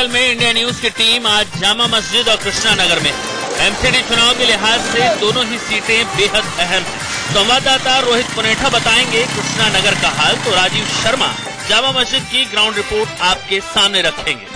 Angle में India news की team आज जामा मस्जिद और कृष्णा नगर में एमसीडी चुनाव के लिहाज से दोनों ही सीटें बेहद अहम हैं। संवाददाता रोहित पुनेठा बताएंगे कृष्णा नगर का हाल, तो राजीव शर्मा जामा मस्जिद की ग्राउंड रिपोर्ट आपके सामने रखेंगे।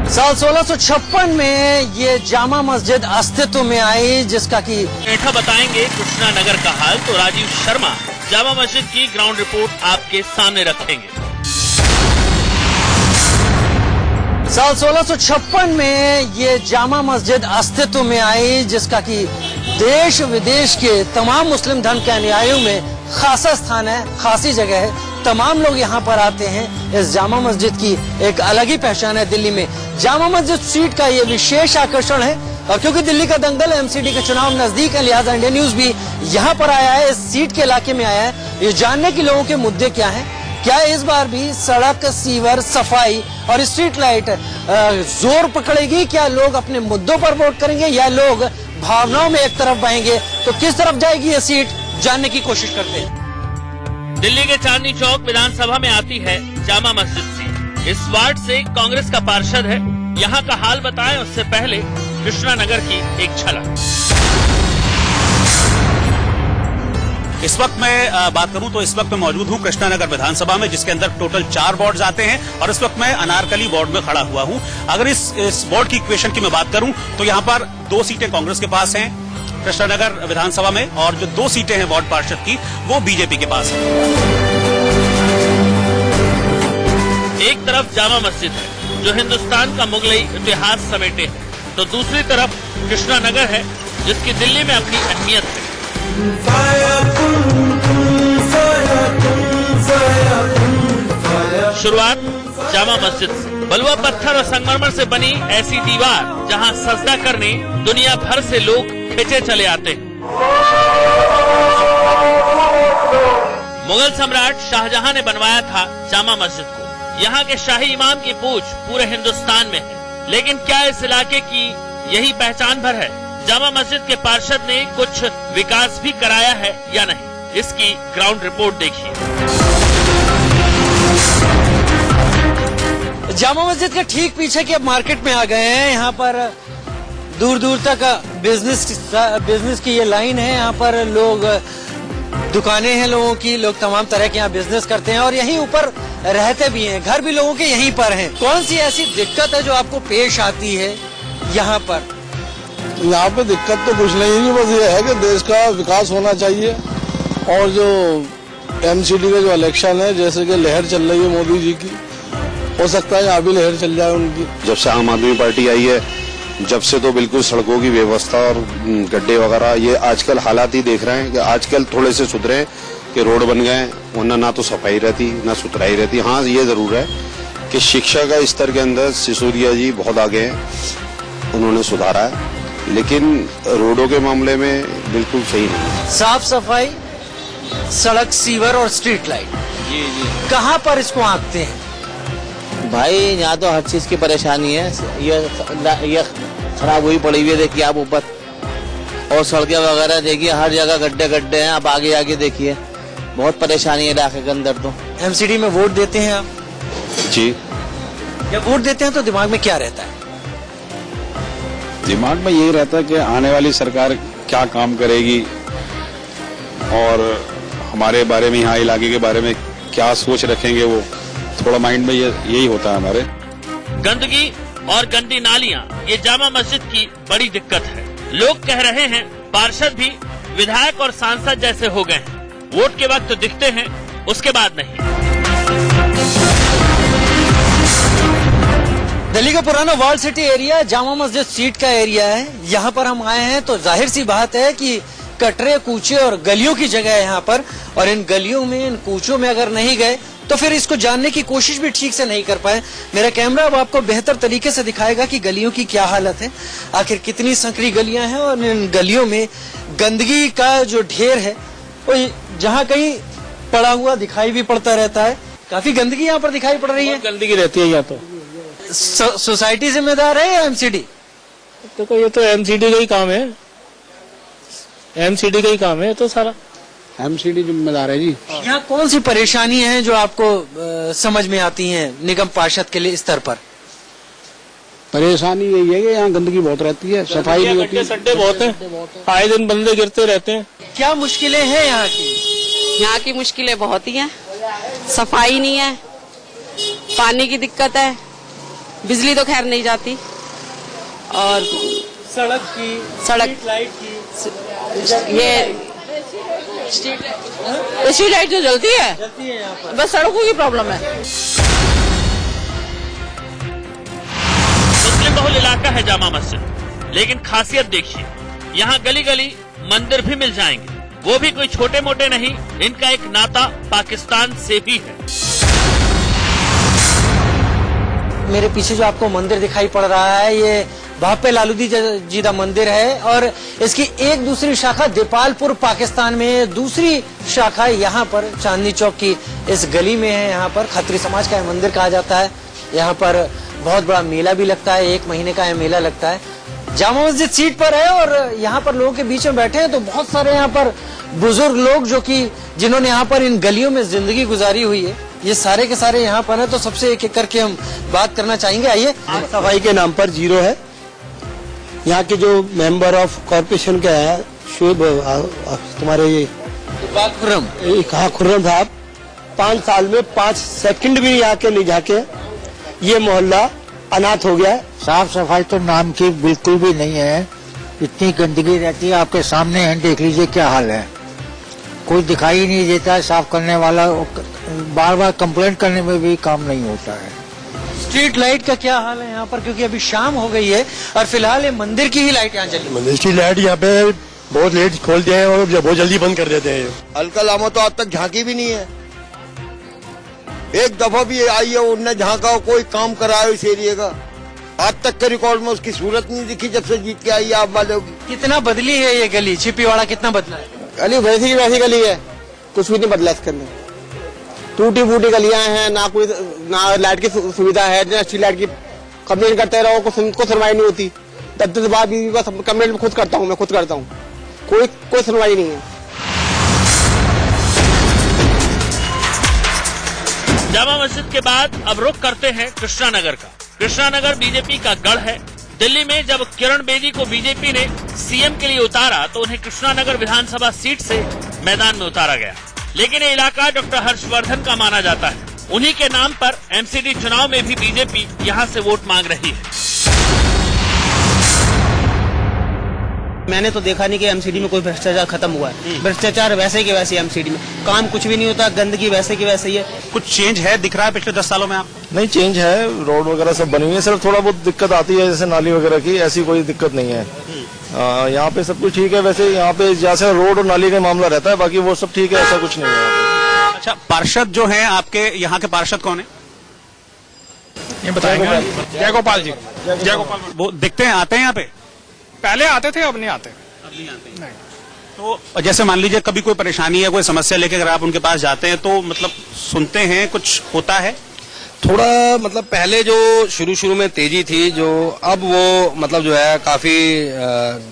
साल 1656 में ये जामा मस्जिद अस्तित्व में आई, जिसका कि पुनेठा बताएंगे कृष्णा नगर का हाल, तो राजीव शर्मा जामा मस्जिद की ग्राउंड रिपोर्ट आपके सामने रखेंगे। साल 1656 में ये जामा मस्जिद अस्तित्व में आई, जिसका कि देश विदेश के तमाम मुस्लिम धर्म के अनुयायियों में खासा स्थान है, खासी जगह है। तमाम लोग यहाँ पर आते हैं। इस जामा मस्जिद की एक अलग ही पहचान है दिल्ली में। जामा मस्जिद सीट का ये विशेष आकर्षण है, और क्योंकि दिल्ली का दंगल एमसीडी के चुनाव नजदीक है, लिहाजा इंडिया न्यूज भी यहाँ पर आया है, इस सीट के इलाके में आया है, ये जानने की लोगों के मुद्दे क्या हैं। क्या इस बार भी सड़क, सीवर, सफाई और स्ट्रीट लाइट जोर पकड़ेगी? क्या लोग अपने मुद्दों पर वोट करेंगे या लोग भावनाओं में एक तरफ बहेंगे? तो किस तरफ जाएगी ये सीट, जानने की कोशिश करते हैं। दिल्ली के चांदनी चौक विधानसभा में आती है जामा मस्जिद सीट। इस वार्ड से कांग्रेस का पार्षद है। यहाँ का हाल बताएं उससे पहले कृष्णा नगर की एक झलक। इस वक्त मैं बात करूं तो इस वक्त मैं मौजूद हूं कृष्णा नगर विधानसभा में, जिसके अंदर टोटल 4 वार्ड आते हैं, और इस वक्त मैं अनारकली वार्ड में खड़ा हुआ हूं। अगर इस वार्ड की इक्वेशन की मैं बात करूं तो यहां पर 2 सीटें कांग्रेस के पास हैं कृष्णा नगर विधानसभा में, और जो 2 सीटें हैं वार्ड पार्षद की वो बीजेपी के पास है। एक तरफ जामा मस्जिद है जो हिंदुस्तान का मुगलई इतिहास समेटे है, तो दूसरी तरफ कृष्णा नगर है जिसकी दिल्ली में अपनी अहमियत है। शुरुआत जामा मस्जिद से। बलुआ पत्थर और संगमरमर से बनी ऐसी दीवार जहां सजदा करने दुनिया भर से लोग खींचे चले आते हैं। मुगल सम्राट शाहजहां ने बनवाया था जामा मस्जिद को। यहाँ के शाही इमाम की पूछ पूरे हिंदुस्तान में है, लेकिन क्या इस इलाके की यही पहचान भर है? जामा मस्जिद के पार्षद ने कुछ विकास भी कराया है या नहीं, इसकी ग्राउंड रिपोर्ट देखिए। जामा मस्जिद के ठीक पीछे के मार्केट में आ गए हैं। यहाँ पर दूर दूर तक बिजनेस की ये लाइन है। यहाँ पर लोग, दुकानें हैं लोगों की, लोग तमाम तरह के यहाँ बिजनेस करते हैं और यहीं ऊपर रहते भी हैं। घर भी लोगों के यहीं पर हैं। कौन सी ऐसी दिक्कत है जो आपको पेश आती है यहाँ पर? यहाँ पे दिक्कत तो कुछ नहीं है, बस ये है कि देश का विकास होना चाहिए, और जो एमसीडी का जो इलेक्शन है, जैसे कि लहर चल रही है मोदी जी की, हो सकता है यहाँ भी लहर चल जाए उनकी। जब से आम आदमी पार्टी आई है, जब से तो बिल्कुल सड़कों की व्यवस्था और गड्ढे वगैरह, ये आजकल हालात ही देख रहे हैं कि आजकल थोड़े से सुधरे कि रोड बन गए, वरना ना तो सफाई रहती ना सुथराई रहती। हाँ, ये जरूर है कि शिक्षा का स्तर के अंदर सिसोदिया जी बहुत आगे हैं, उन्होंने सुधारा है, लेकिन रोडों के मामले में बिल्कुल सही नहीं। साफ सफाई, सड़क, सीवर और स्ट्रीट लाइट, जी कहाँ पर इसको आंकते हैं भाई? यहाँ तो हर चीज की परेशानी है। ये खराब हुई पड़ी हुई है, देखिए आप ऊपर, और सड़कें वगैरह देखिए, हर जगह गड्ढे गड्ढे हैं। आप आगे आगे देखिए, बहुत परेशानी है इलाके के अंदर। तो एमसीडी में वोट देते हैं आप? जी, जब वोट देते हैं तो दिमाग में क्या रहता है? दिमाग में यही रहता है कि आने वाली सरकार क्या काम करेगी, और हमारे बारे में, यहाँ इलाके के बारे में क्या सोच रखेंगे वो, थोड़ा माइंड में यही होता है हमारे। गंदगी और गंदी नालियां ये जामा मस्जिद की बड़ी दिक्कत है। लोग कह रहे हैं पार्षद भी विधायक और सांसद जैसे हो गए हैं। वोट के वक्त तो दिखते हैं, उसके बाद नहीं। दिल्ली का पुराना wall city area Jama Masjid seat का एरिया है। यहाँ पर हम आए हैं तो जाहिर सी बात है कि कटरे, कूचे और गलियों की जगह है यहाँ पर, और इन गलियों में, इन कूचों में अगर नहीं गए तो फिर इसको जानने की कोशिश भी ठीक से नहीं कर पाए। मेरा कैमरा अब आपको बेहतर तरीके से दिखाएगा कि गलियों की क्या हालत है, आखिर कितनी संकरी गलियां हैं, और इन गलियों में गंदगी का जो ढेर है वो जहाँ कहीं पड़ा हुआ दिखाई भी पड़ता रहता है। काफी गंदगी यहाँ पर दिखाई पड़ रही है। गंदगी रहती है यहाँ तो। सोसाइटी जिम्मेदार है या एमसीडी? तो ये तो एमसीडी का ही काम है, एमसीडी का ही काम है तो सारा। एमसीडी जिम्मेदार है जी। यहाँ कौन सी परेशानी है जो आपको समझ में आती हैं निगम पार्षद के लिए स्तर पर? परेशानी यही है कि यहाँ गंदगी बहुत रहती है, सफाई नहीं होती, सड्डे बहुत हैं, आए दिन बंदे गिरते रहते हैं। क्या मुश्किलें हैं यहाँ की? यहाँ की मुश्किलें बहुत ही हैं, सफाई नहीं है, पानी की दिक्कत है, बिजली तो खैर नहीं जाती, और सड़क लाइट की ये स्ट्रीट लाइट जो जलती है यहाँ पर। बस सड़कों की प्रॉब्लम है। मुस्लिम बहुल इलाका है जामा मस्जिद, लेकिन खासियत देखिए, यहाँ गली गली मंदिर भी मिल जाएंगे, वो भी कोई छोटे मोटे नहीं, इनका एक नाता पाकिस्तान से भी है। मेरे पीछे जो आपको मंदिर दिखाई पड़ रहा है ये भापे लालूदी जीदा मंदिर है, और इसकी एक दूसरी शाखा देपालपुर पाकिस्तान में है, दूसरी शाखा यहाँ पर चांदनी चौक की इस गली में है। यहाँ पर खत्री समाज का मंदिर कहा जाता है। यहाँ पर बहुत बड़ा मेला भी लगता है, 1 महीने का यह मेला लगता है। जामा मस्जिद सीट पर है और यहाँ पर लोगों के बीच में बैठे हैं तो बहुत सारे यहाँ पर बुजुर्ग लोग जो कि जिन्होंने यहाँ पर इन गलियों में जिंदगी गुजारी हुई है, ये सारे के सारे यहाँ पर है। तो सबसे एक एक करके हम बात करना चाहेंगे। आइए। सफाई के नाम पर जीरो है। यहाँ के जो मेंबर ऑफ कॉर्पोरेशन का है शुभ तुम्हारे ये खुर्रम, कहा खुर्रम साहब, 5 साल में 5 सेकंड भी यहाँ के नहीं जाके ये मोहल्ला अनाथ हो गया है। साफ सफाई तो नाम की बिल्कुल भी नहीं है, इतनी गंदगी रहती है, आपके सामने है, देख लीजिए क्या हाल है। कोई दिखाई नहीं देता है साफ करने वाला, बार बार कंप्लेंट करने में भी काम नहीं होता है। स्ट्रीट लाइट का क्या हाल है यहाँ पर? क्योंकि अभी शाम हो गई है और फिलहाल ये मंदिर की ही लाइट यहाँ जली। मंदिर की लाइट यहाँ पे बहुत लेट खोलते हैं और बहुत जल्दी बंद कर देते हैं। हल्का लामा तो आज तक झांकी भी नहीं है, एक दफा भी आई है उनने झांका हो, कोई काम कराया इस एरिया का, आज तक के रिकॉर्ड में उसकी सूरत नहीं दिखी जब से जीत के आई है आप वालों की। कितना बदली है ये गली? छिपीवाड़ा कितना बदला है? गली वैसी की वैसी गली है, कुछ भी नहीं बदला इसके अंदर। टूटी फूटी गलियां हैं, ना कोई ना लाइट की सुविधा है, ना स्ट्रीट लाइट की। कंप्लेंट करते रहो, को सुनवाई नहीं होती। 10 बार बीवी का कंप्लेंट मैं खुद करता हूँ, कोई सुनवाई नहीं है। जामा मस्जिद के बाद अब रुख करते हैं कृष्णा नगर का। कृष्णा नगर बीजेपी का गढ़ है। दिल्ली में जब किरण बेदी को बीजेपी ने सीएम के लिए उतारा तो उन्हें कृष्णा नगर विधानसभा सीट से मैदान में उतारा गया, लेकिन ये इलाका डॉक्टर हर्षवर्धन का माना जाता है। उन्हीं के नाम पर एमसीडी चुनाव में भी बीजेपी यहां से वोट मांग रही है। मैंने तो देखा नहीं कि एमसीडी में कोई भ्रष्टाचार खत्म हुआ है। भ्रष्टाचार वैसे के वैसे एमसीडी में, काम कुछ भी नहीं होता, गंदगी वैसे की वैसे ही है। कुछ चेंज है दिख रहा है पिछले 10 सालों में आप? नहीं, चेंज है, रोड वगैरह सब बनी हुई है, सिर्फ थोड़ा बहुत दिक्कत आती है जैसे नाली वगैरह की, ऐसी कोई दिक्कत नहीं है। यहाँ पे सब कुछ ठीक है। वैसे यहाँ पे जैसे रोड और नाली का मामला रहता है, बाकी वो सब ठीक है, ऐसा कुछ नहीं है। अच्छा, पार्षद जो हैं आपके यहाँ के पार्षद कौन है? ये बताएंगे। जयगोपाल जी। जयगोपाल वो दिखते हैं, आते हैं यहाँ पे? पहले आते थे, अब नहीं आते। नहीं। तो जैसे मान लीजिए कभी कोई परेशानी है, कोई समस्या लेके अगर आप उनके पास जाते हैं तो मतलब सुनते हैं, कुछ होता है? थोड़ा मतलब पहले जो शुरू में तेजी थी, जो अब वो मतलब जो है काफी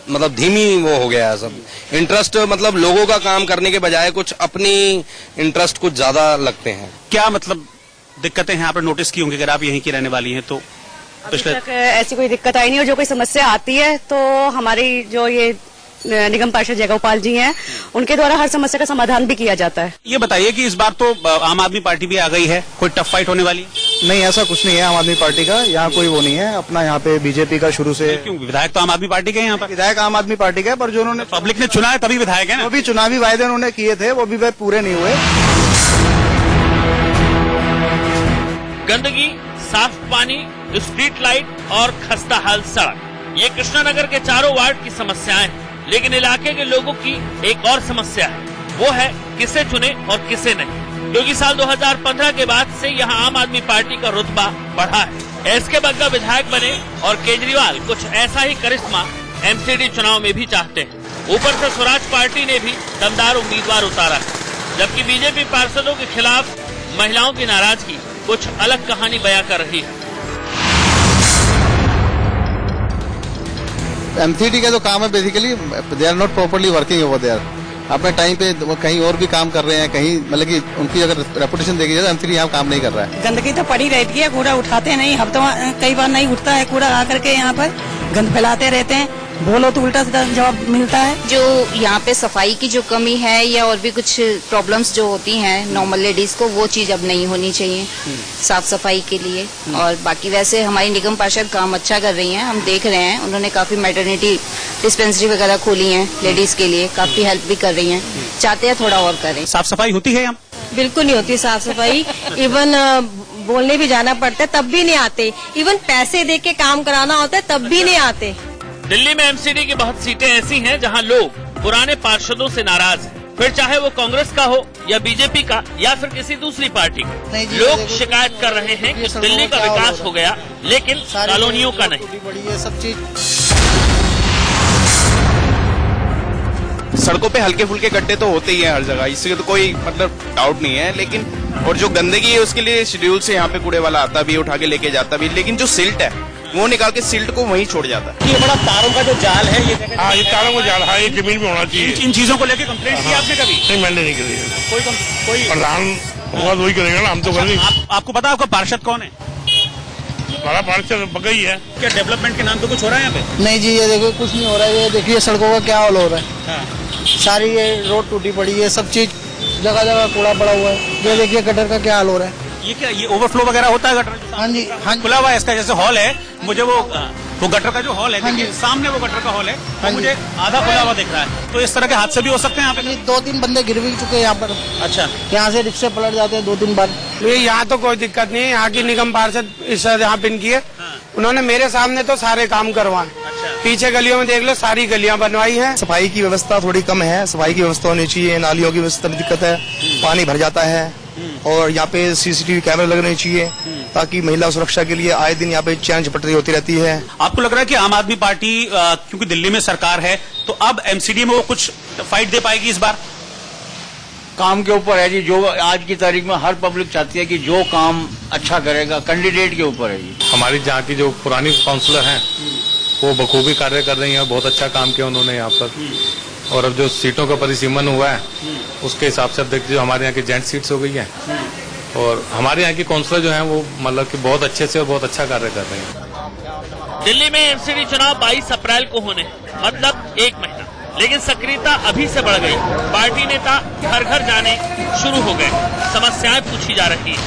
मतलब धीमी वो हो गया है सब। इंटरेस्ट मतलब लोगों का काम करने के बजाय कुछ अपनी इंटरेस्ट कुछ ज्यादा लगते हैं। क्या मतलब दिक्कतें हैं आप नोटिस की होंगी अगर आप यहीं की रहने वाली हैं तो? पिछले तक ऐसी कोई दिक्कत आई नहीं, और जो कोई समस्या आती है तो हमारी जो ये निगम पार्षद जयगोपाल जी हैं, उनके द्वारा हर समस्या का समाधान भी किया जाता है। ये बताइए कि इस बार तो आम आदमी पार्टी भी आ गई है, कोई टफ फाइट होने वाली है? नहीं, ऐसा कुछ नहीं है आम आदमी पार्टी का, यहाँ कोई वो नहीं है। अपना यहाँ पे बीजेपी का शुरू से। क्यों? विधायक तो आम आदमी पार्टी के हैं यहाँ पर। विधायक आम आदमी पार्टी का, पर जो उन्होंने पब्लिक ने चुना है तभी विधायक है ना। जो भी चुनावी वायदे उन्होंने किए थे वो भी पूरे नहीं हुए। गंदगी, साफ पानी, स्ट्रीट लाइट और खस्ता हाल सड़क, ये कृष्णा नगर के चारों वार्ड की समस्याएं हैं। लेकिन इलाके के लोगों की एक और समस्या है, वो है किसे चुने और किसे नहीं। क्योंकि साल 2015 के बाद से यहाँ आम आदमी पार्टी का रुतबा बढ़ा है। एसके बग्गा विधायक बने और केजरीवाल कुछ ऐसा ही करिश्मा एमसीडी चुनाव में भी चाहते हैं। ऊपर से स्वराज पार्टी ने भी दमदार उम्मीदवार उतारा है, जबकि बीजेपी पार्षदों के खिलाफ महिलाओं की नाराजगी कुछ अलग कहानी बयां कर रही है। एमसीडी का जो काम है basically they are not properly working over there. अपने टाइम पे वो कहीं और भी काम कर रहे हैं, कहीं मतलब कि उनकी अगर रेपुटेशन देखी जाए तो एमसीडी यहाँ काम नहीं कर रहा है। गंदगी तो पड़ी रहती है, कूड़ा उठाते नहीं, हम तो कई बार नहीं उठता है कूड़ा, आकर के यहाँ पर गंद फैलाते रहते हैं, बोलो तो उल्टा सीधा जवाब मिलता है। जो यहाँ पे सफाई की जो कमी है या और भी कुछ प्रॉब्लम्स जो होती हैं नॉर्मल लेडीज को, वो चीज अब नहीं होनी चाहिए साफ सफाई के लिए। और बाकी वैसे हमारी निगम पार्षद काम अच्छा कर रही हैं, हम देख रहे हैं, उन्होंने काफी मैटरनिटी डिस्पेंसरी वगैरह खोली हैं लेडीज के लिए, काफी हेल्प भी कर रही हैं, चाहते हैं थोड़ा और करें। साफ सफाई होती है यहाँ? बिल्कुल नहीं होती साफ सफाई, इवन बोलने भी जाना पड़ता है तब भी नहीं आते, इवन पैसे दे के काम कराना होता है तब भी नहीं आते। दिल्ली में एमसीडी की बहुत सीटें ऐसी हैं जहां लोग पुराने पार्षदों से नाराज हैं, फिर चाहे वो कांग्रेस का हो या बीजेपी का या फिर किसी दूसरी पार्टी का। लोग शिकायत कर रहे हैं कि दिल्ली का विकास हो गया लेकिन कॉलोनियों का नहीं। सब चीज सड़कों पे हल्के फुल्के गड्ढे तो होते ही हैं हर जगह, इससे तो कोई मतलब डाउट नहीं है, लेकिन और जो गंदगी है उसके लिए शेड्यूल से यहाँ पे कूड़े वाला आता भी, उठा के लेके जाता भी, लेकिन जो सिल्ट है वो निकाल के सिल्ट को वहीं छोड़ जाता है। ये बड़ा तारों का जो जाल है ये ये तारों का जाल है, ये जमीन में होना चाहिए। इन चीजों को लेके कंप्लेंट की आपने कभी? नहीं, मैंने नहीं करी है। कोई प्रधान होगा वही करेगा ना, हम तो करेंगे। आपको पता है आपका पार्षद कौन है? हमारा पार्षद बगई है। क्या डेवलपमेंट के नाम पे कुछ हो रहा है यहाँ पे? नहीं जी, ये देखो कुछ नहीं हो रहा है, ये देखिए सड़कों का क्या हाल हो रहा है, सारी ये रोड टूटी पड़ी है, सब चीज जगह जगह कूड़ा पड़ा हुआ है, ये देखिए गटर का क्या हाल हो रहा है। ये क्या, ये ओवरफ्लो वगैरह होता है गटर? हाँ जी, हाँ खुला हुआ है इसका, जैसे हॉल है, मुझे वो गटर का जो हॉल है, देखिए सामने वो गटर का हॉल है, वो मुझे आधा खुला हुआ दिख रहा है, तो इस तरह के हादसे भी हो सकते हैं यहाँ पे? 2-3 बंदे गिर भी चुके हैं यहाँ पर। अच्छा, यहाँ से रिक्शे पलट जाते हैं 2-3 बार। यहाँ तो कोई दिक्कत नहीं है, यहाँ की निगम पार्षद इस यहाँ पिन की है, उन्होंने मेरे सामने तो सारे काम करवाए। पीछे गलियों में देख लो, सारी गलियां बनवाई हैं। सफाई की व्यवस्था थोड़ी कम है, सफाई की व्यवस्था होनी चाहिए, नालियों की व्यवस्था में दिक्कत है, पानी भर जाता है, और यहाँ पे सीसीटीवी कैमरे लगने चाहिए ताकि महिला सुरक्षा के लिए आए दिन यहाँ पे चैन झपटी होती रहती है। आपको लग रहा है कि आम आदमी पार्टी क्योंकि दिल्ली में सरकार है तो अब एमसीडी में वो कुछ फाइट दे पाएगी इस बार? काम के ऊपर है जी, जो आज की तारीख में हर पब्लिक चाहती है कि जो काम अच्छा करेगा, कैंडिडेट के ऊपर है जी। हमारी जहाँ की जो पुरानी काउंसलर हैं वो बखूबी कार्य कर रही हैं, बहुत अच्छा काम किया उन्होंने यहाँ पर, और अब जो सीटों का परिसीमन हुआ है उसके हिसाब से अब देखिए हमारे यहाँ की जेंट सीट्स हो गई है, और हमारे यहाँ की काउंसलर जो हैं वो मतलब कि बहुत अच्छे से और बहुत अच्छा कार्य कर रहे हैं। दिल्ली में एमसीडी चुनाव 22 अप्रैल को होने, मतलब 1 महीना, लेकिन सक्रियता अभी से बढ़ गई। पार्टी नेता घर घर जाने शुरू हो गए, समस्याएं पूछी जा रही है।